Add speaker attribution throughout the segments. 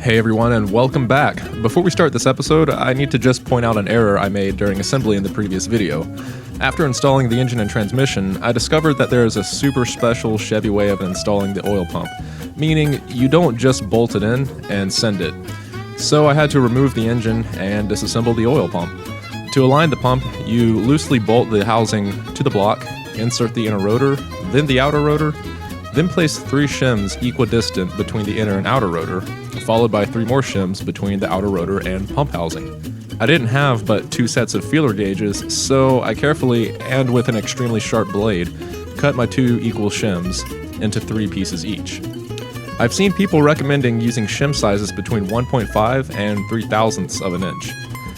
Speaker 1: Hey everyone, and welcome back. Before we start this episode, I need to just point out an error I made during assembly in the previous video. After installing the engine and transmission, I discovered that there is a super special Chevy way of installing the oil pump, meaning you don't just bolt it in and send it. So I had to remove the engine and disassemble the oil pump. To align the pump, you loosely bolt the housing to the block, insert the inner rotor, then the outer rotor, then place 3 shims equidistant between the inner and outer rotor, followed by 3 more shims between the outer rotor and pump housing. I didn't have but 2 sets of feeler gauges, so I carefully, and with an extremely sharp blade, cut my 2 equal shims into 3 pieces each. I've seen people recommending using shim sizes between 1.5 and 3/1000ths of an inch.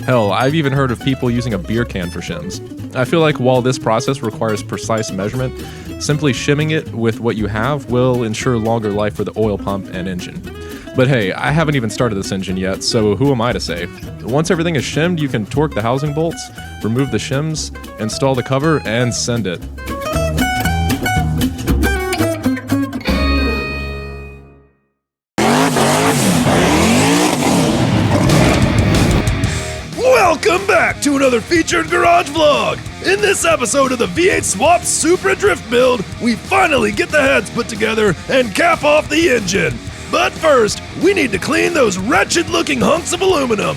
Speaker 1: Hell, I've even heard of people using a beer can for shims. I feel like while this process requires precise measurement, simply shimming it with what you have will ensure longer life for the oil pump and engine. But hey, I haven't even started this engine yet, so who am I to say? Once everything is shimmed, you can torque the housing bolts, remove the shims, install the cover, and send it.
Speaker 2: Welcome back to another featured garage vlog. In this episode of the V8 Swap Supra Drift build, we finally get the heads put together and cap off the engine. But first, we need to clean those wretched looking hunks of aluminum.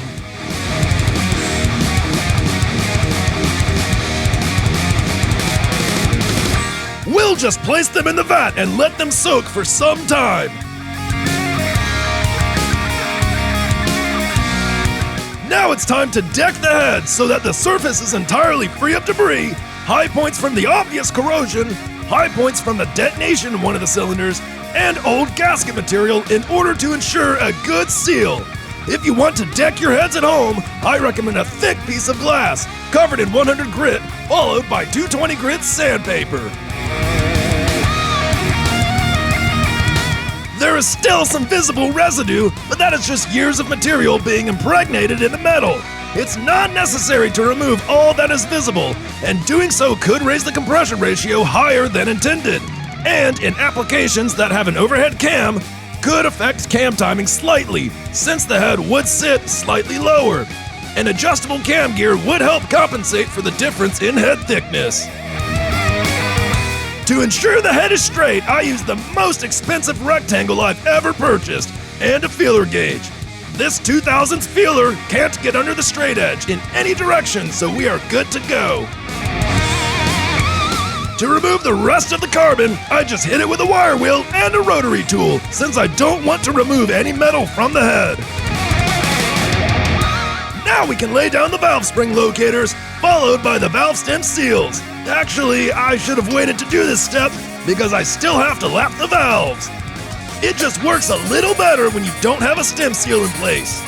Speaker 2: We'll just place them in the vat and let them soak for some time. Now it's time to deck the heads so that the surface is entirely free of debris, high points from the obvious corrosion, high points from the detonation in one of the cylinders, and old gasket material in order to ensure a good seal. If you want to deck your heads at home, I recommend a thick piece of glass covered in 100 grit, followed by 220 grit sandpaper. There is still some visible residue, but that is just years of material being impregnated in the metal. It's not necessary to remove all that is visible, and doing so could raise the compression ratio higher than intended. And in applications that have an overhead cam, could affect cam timing slightly, since the head would sit slightly lower. An adjustable cam gear would help compensate for the difference in head thickness. To ensure the head is straight, I use the most expensive rectangle I've ever purchased, and a feeler gauge. This 2000s feeler can't get under the straight edge in any direction, so we are good to go. To remove the rest of the carbon, I just hit it with a wire wheel and a rotary tool, since I don't want to remove any metal from the head. Now we can lay down the valve spring locators, followed by the valve stem seals. Actually, I should have waited to do this step because I still have to lap the valves. It just works a little better when you don't have a stem seal in place.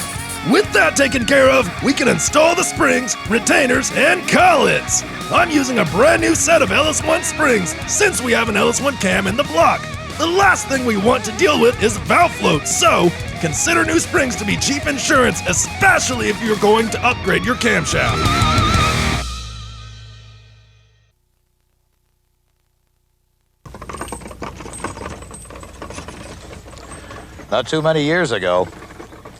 Speaker 2: With that taken care of, we can install the springs, retainers, and collets. I'm using a brand new set of LS1 springs since we have an LS1 cam in the block. The last thing we want to deal with is valve float, so consider new springs to be cheap insurance, especially if you're going to upgrade your camshaft.
Speaker 3: Not too many years ago,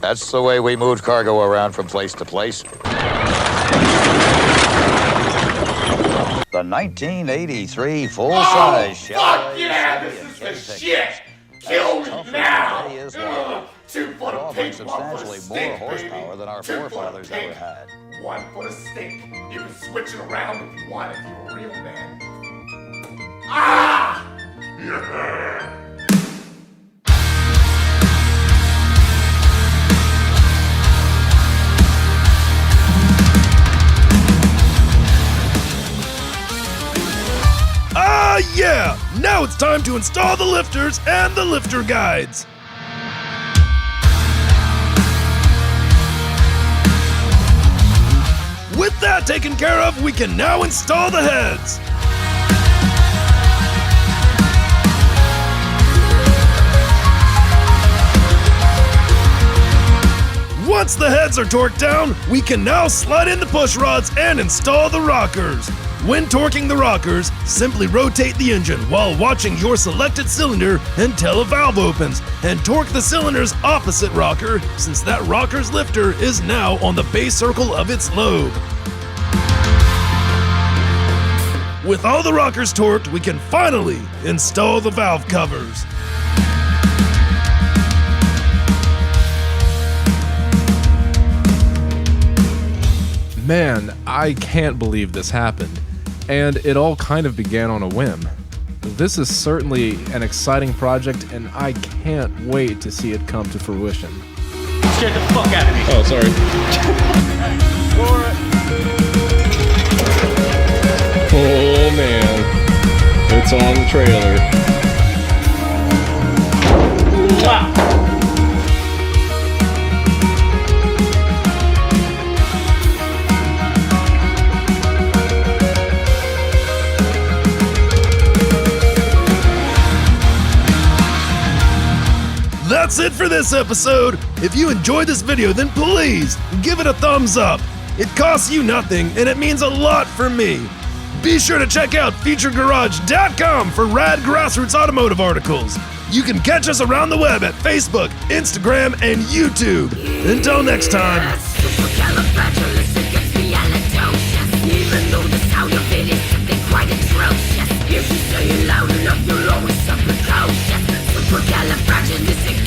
Speaker 3: that's the way we moved cargo around from place to place. The 1983 full-size Chevy.
Speaker 4: Fuck yeah, this is the shit! Kill me now! 2 foot of pink, 1 foot of stink,
Speaker 3: more horsepower than our forefathers ever had.
Speaker 4: 1 foot of stink. You can switch it around if you want, if you're a real man. Ah! Yeah!
Speaker 2: Yeah! Now it's time to install the lifters and the lifter guides. With that taken care of, we can now install the heads. Once the heads are torqued down, we can now slide in the push rods and install the rockers. When torquing the rockers, simply rotate the engine while watching your selected cylinder until a valve opens, and torque the cylinder's opposite rocker since that rocker's lifter is now on the base circle of its lobe. With all the rockers torqued, we can finally install the valve covers.
Speaker 1: Man, I can't believe this happened. And it all kind of began on a whim. This is certainly an exciting project, and I can't wait to see it come to fruition.
Speaker 5: Scared the fuck out of me.
Speaker 1: Oh, sorry. Oh man, it's on the trailer.
Speaker 5: Wow.
Speaker 2: That's it for this episode. If you enjoyed this video, then please give it a thumbs up. It costs you nothing, and it means a lot for me. Be sure to check out featuregarage.com for rad grassroots automotive articles. You can catch us around the web at Facebook, Instagram, and YouTube. Until next time.
Speaker 6: Supercalifragilisticexpialidocious. Even though the sound of it is something quite atrocious. If you say it loud enough, you'll always suffer precocious. Supercalifragilistic